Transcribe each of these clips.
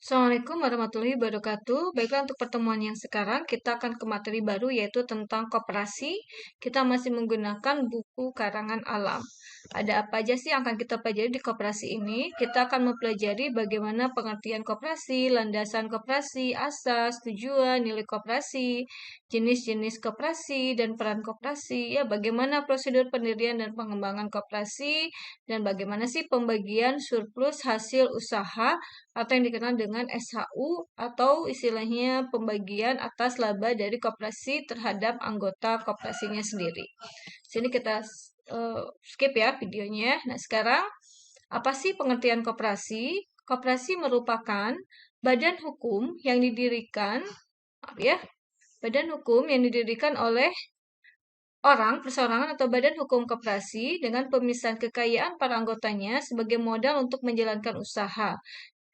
Assalamualaikum warahmatullahi wabarakatuh. Baiklah, untuk pertemuan yang sekarang kita akan ke materi baru yaitu tentang koperasi. Kita masih menggunakan buku karangan alam. Ada apa aja sih yang akan kita pelajari di koperasi ini? Kita akan mempelajari bagaimana pengertian koperasi, landasan koperasi, asas, tujuan, nilai koperasi, jenis-jenis koperasi, dan peran koperasi. Ya, bagaimana prosedur pendirian dan pengembangan koperasi, dan bagaimana sih pembagian surplus hasil usaha atau yang dikenal dengan SHU atau istilahnya pembagian atas laba dari koperasi terhadap anggota koperasinya sendiri. Sini kita skip ya videonya. Nah, sekarang apa sih pengertian koperasi? Koperasi merupakan badan hukum yang didirikan, maaf ya, badan hukum yang didirikan oleh orang, perseorangan atau badan hukum koperasi dengan pemisahan kekayaan para anggotanya sebagai modal untuk menjalankan usaha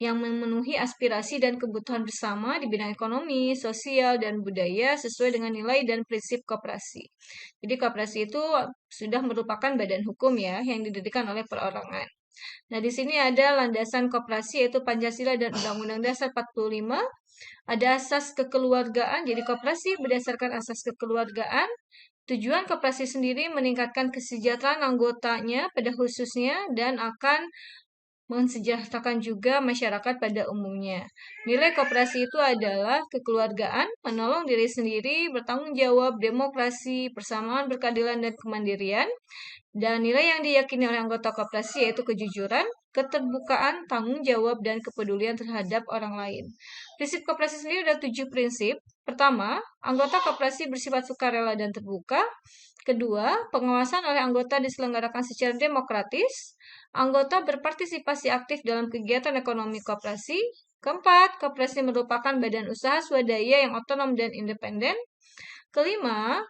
yang memenuhi aspirasi dan kebutuhan bersama di bidang ekonomi, sosial, dan budaya sesuai dengan nilai dan prinsip koperasi. Jadi koperasi itu sudah merupakan badan hukum ya yang didirikan oleh perorangan. Nah, di sini ada landasan koperasi yaitu Pancasila dan Undang-Undang Dasar 45. Ada asas kekeluargaan, jadi koperasi berdasarkan asas kekeluargaan. Tujuan koperasi sendiri meningkatkan kesejahteraan anggotanya pada khususnya dan akan mensejahterakan juga masyarakat pada umumnya. Nilai koperasi itu adalah kekeluargaan, menolong diri sendiri, bertanggung jawab, demokrasi, persamaan, berkeadilan, dan kemandirian. Dan nilai yang diyakini oleh anggota koperasi yaitu kejujuran, keterbukaan, tanggung jawab, dan kepedulian terhadap orang lain. Prinsip koperasi sendiri ada 7 prinsip. Pertama, anggota koperasi bersifat sukarela dan terbuka. Kedua, pengawasan oleh anggota diselenggarakan secara demokratis. Anggota berpartisipasi aktif dalam kegiatan ekonomi koperasi. Keempat, koperasi merupakan badan usaha swadaya yang otonom dan independen. Kelima,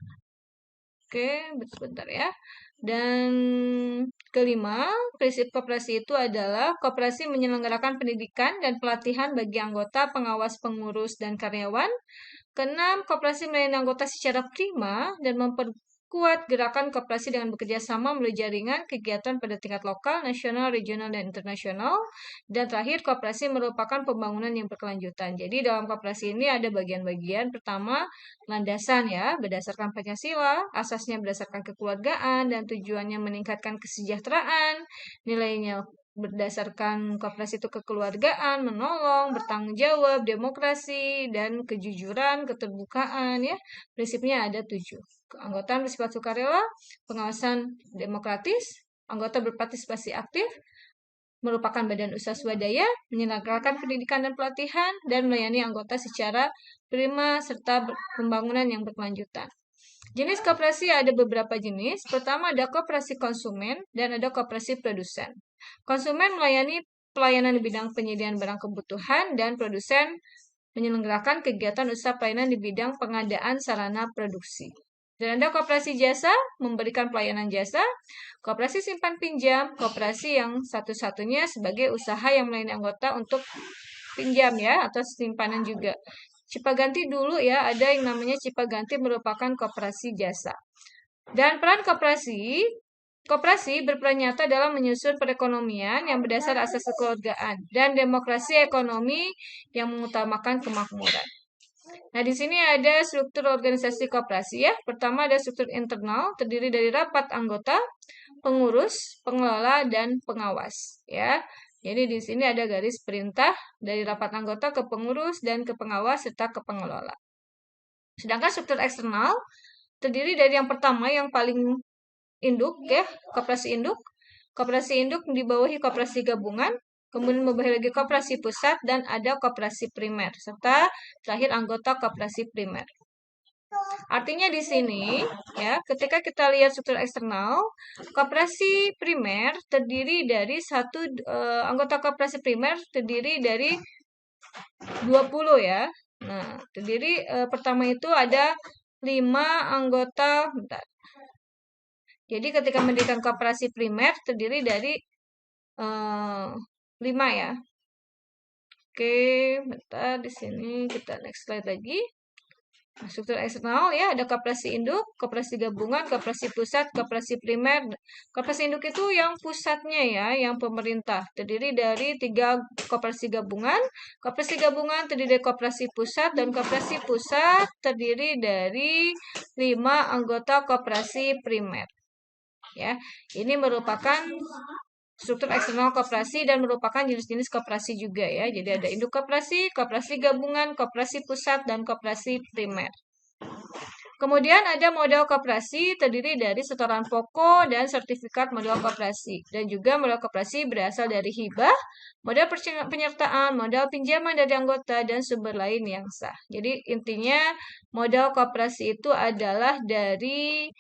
oke, sebentar ya. Dan kelima, prinsip koperasi itu adalah koperasi menyelenggarakan pendidikan dan pelatihan bagi anggota, pengawas, pengurus, dan karyawan. Keenam, koperasi melayani anggota secara prima dan memperkuat gerakan koperasi dengan bekerja sama melalui jaringan kegiatan pada tingkat lokal, nasional, regional, dan internasional. Dan terakhir, koperasi merupakan pembangunan yang berkelanjutan. Jadi dalam koperasi ini ada bagian-bagian. Pertama, landasan ya, berdasarkan Pancasila, asasnya berdasarkan kekeluargaan, dan tujuannya meningkatkan kesejahteraan, nilainya berdasarkan koperasi itu kekeluargaan, menolong, bertanggung jawab, demokrasi, dan kejujuran, keterbukaan ya. Prinsipnya ada 7. Keanggotaan bersifat sukarela, pengawasan demokratis, anggota berpartisipasi aktif, merupakan badan usaha swadaya, menyelenggarakan pendidikan dan pelatihan, dan melayani anggota secara prima serta pembangunan yang berkelanjutan. Jenis koperasi ada beberapa jenis. Pertama ada koperasi konsumen dan ada koperasi produsen. Konsumen melayani pelayanan di bidang penyediaan barang kebutuhan dan produsen menyelenggarakan kegiatan usaha pelayanan di bidang pengadaan sarana produksi. Dan ada koperasi jasa, memberikan pelayanan jasa, koperasi simpan pinjam, koperasi yang satu-satunya sebagai usaha yang melayani anggota untuk pinjam ya, atau simpanan juga. Cipaganti dulu ya, ada yang namanya Cipaganti merupakan koperasi jasa. Dan peran koperasi, koperasi berperan nyata dalam menyusun perekonomian yang berdasar asas kekeluargaan dan demokrasi ekonomi yang mengutamakan kemakmuran. Nah, di sini ada struktur organisasi koperasi ya. Pertama ada struktur internal, terdiri dari rapat anggota, pengurus, pengelola, dan pengawas ya. Jadi di sini ada garis perintah dari rapat anggota ke pengurus dan ke pengawas serta ke pengelola. Sedangkan struktur eksternal terdiri dari yang pertama yang paling induk ya, koperasi induk. Koperasi induk dibawahi koperasi gabungan, kemudian membawahi lagi koperasi pusat dan ada koperasi primer serta terakhir anggota koperasi primer. Artinya di sini ya, ketika kita lihat struktur eksternal, koperasi primer terdiri dari anggota koperasi primer terdiri dari 20 ya. Nah, terdiri pertama itu ada 5 anggota, bentar. Jadi ketika mendirikan koperasi primer terdiri dari 5 ya. Oke, bentar di sini kita next slide lagi. Struktur eksternal ya, ada koperasi induk, koperasi gabungan, koperasi pusat, koperasi primer. Koperasi induk itu yang pusatnya ya, yang pemerintah. Terdiri dari 3 koperasi gabungan. Koperasi gabungan terdiri dari koperasi pusat, dan koperasi pusat terdiri dari 5 anggota koperasi primer. Ya, ini merupakan struktur eksternal koperasi dan merupakan jenis-jenis koperasi juga ya. Jadi ada induk koperasi, koperasi gabungan, koperasi pusat, dan koperasi primer. Kemudian ada modal koperasi terdiri dari setoran pokok dan sertifikat modal koperasi. Dan juga modal koperasi berasal dari hibah, modal penyertaan, modal pinjaman dari anggota, dan sumber lain yang sah. Jadi intinya modal koperasi itu adalah dari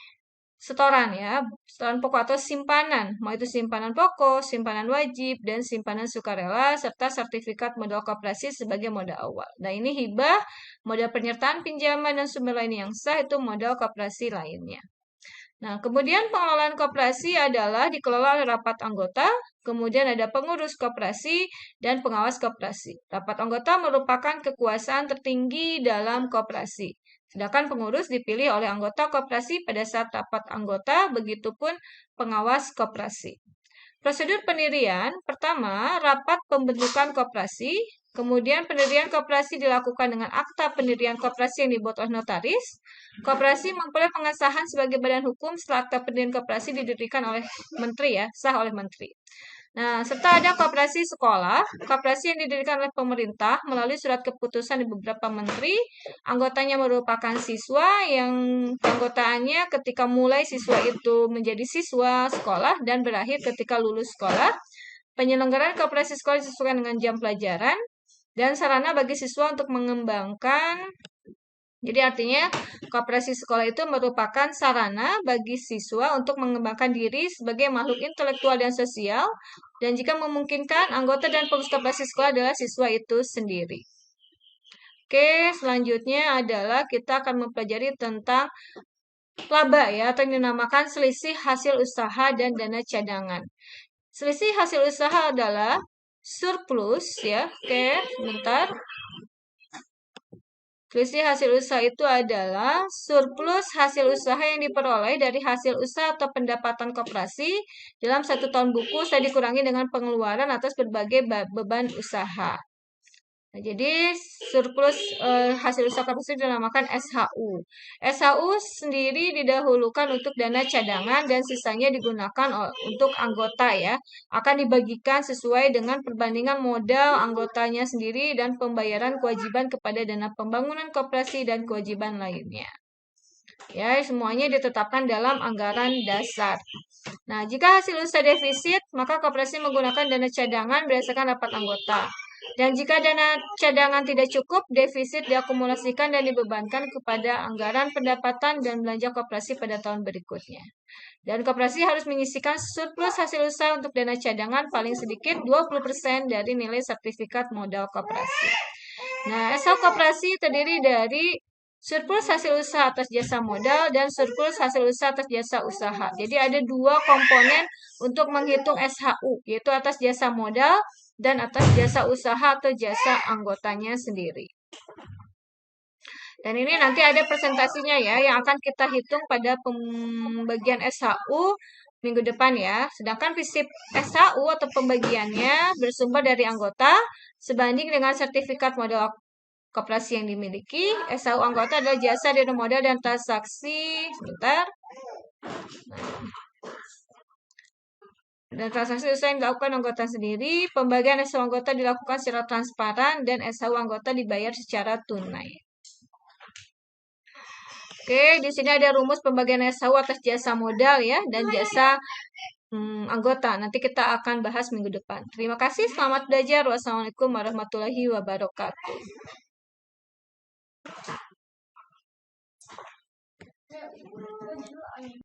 setoran ya, setoran pokok atau simpanan, mau itu simpanan pokok, simpanan wajib, dan simpanan sukarela, serta sertifikat modal koperasi sebagai modal awal. Nah ini hibah, modal penyertaan pinjaman, dan sumber lain yang sah itu modal koperasi lainnya. Nah, kemudian pengelolaan koperasi adalah dikelola oleh rapat anggota, kemudian ada pengurus koperasi, dan pengawas koperasi. Rapat anggota merupakan kekuasaan tertinggi dalam koperasi. Sedangkan pengurus dipilih oleh anggota koperasi pada saat rapat anggota, begitupun pengawas koperasi. Prosedur pendirian, pertama, rapat pembentukan koperasi, kemudian pendirian koperasi dilakukan dengan akta pendirian koperasi yang dibuat oleh notaris. Koperasi memperoleh pengesahan sebagai badan hukum setelah akta pendirian koperasi didirikan oleh menteri ya, sah oleh menteri. Nah, serta ada koperasi sekolah, koperasi yang didirikan oleh pemerintah melalui surat keputusan di beberapa menteri. Anggotanya merupakan siswa yang keanggotaannya ketika mulai siswa itu menjadi siswa sekolah dan berakhir ketika lulus sekolah. Penyelenggaraan koperasi sekolah disesuaikan dengan jam pelajaran dan sarana bagi siswa untuk mengembangkan. Jadi artinya koperasi sekolah itu merupakan sarana bagi siswa untuk mengembangkan diri sebagai makhluk intelektual dan sosial, dan jika memungkinkan anggota dan pengurus koperasi sekolah adalah siswa itu sendiri. Oke, selanjutnya adalah kita akan mempelajari tentang laba ya, atau yang dinamakan selisih hasil usaha dan dana cadangan. Selisih hasil usaha adalah surplus ya. Oke, sebentar. Selisih hasil usaha itu adalah surplus hasil usaha yang diperoleh dari hasil usaha atau pendapatan koperasi dalam 1 tahun buku setelah dikurangi dengan pengeluaran atas berbagai beban usaha. Nah, jadi surplus hasil usaha koperasi dinamakan SHU. SHU sendiri didahulukan untuk dana cadangan dan sisanya digunakan untuk anggota ya. Akan dibagikan sesuai dengan perbandingan modal anggotanya sendiri dan pembayaran kewajiban kepada dana pembangunan koperasi dan kewajiban lainnya. Ya, semuanya ditetapkan dalam anggaran dasar. Nah, jika hasil usaha defisit, maka koperasi menggunakan dana cadangan berdasarkan rapat anggota. Dan jika dana cadangan tidak cukup, defisit diakumulasikan dan dibebankan kepada anggaran pendapatan dan belanja koperasi pada tahun berikutnya. Dan koperasi harus menyisikan surplus hasil usaha untuk dana cadangan paling sedikit 20% dari nilai sertifikat modal koperasi. Nah, SH koperasi terdiri dari surplus hasil usaha atas jasa modal dan surplus hasil usaha atas jasa usaha. Jadi ada 2 komponen untuk menghitung SHU, yaitu atas jasa modal dan atas jasa usaha atau jasa anggotanya sendiri. Dan ini nanti ada presentasinya ya, yang akan kita hitung pada pembagian SHU minggu depan ya. Sedangkan prinsip SHU atau pembagiannya bersumber dari anggota sebanding dengan sertifikat modal koperasi yang dimiliki. SHU anggota adalah jasa dari modal dan transaksi. Sebentar. Dan transaksi usaha yang dilakukan anggota sendiri. Pembagian SHU anggota dilakukan secara transparan dan SHU anggota dibayar secara tunai. Oke, di sini ada rumus pembagian SHU atas jasa modal ya dan jasa anggota. Nanti kita akan bahas minggu depan. Terima kasih, selamat belajar. Wassalamualaikum warahmatullahi wabarakatuh.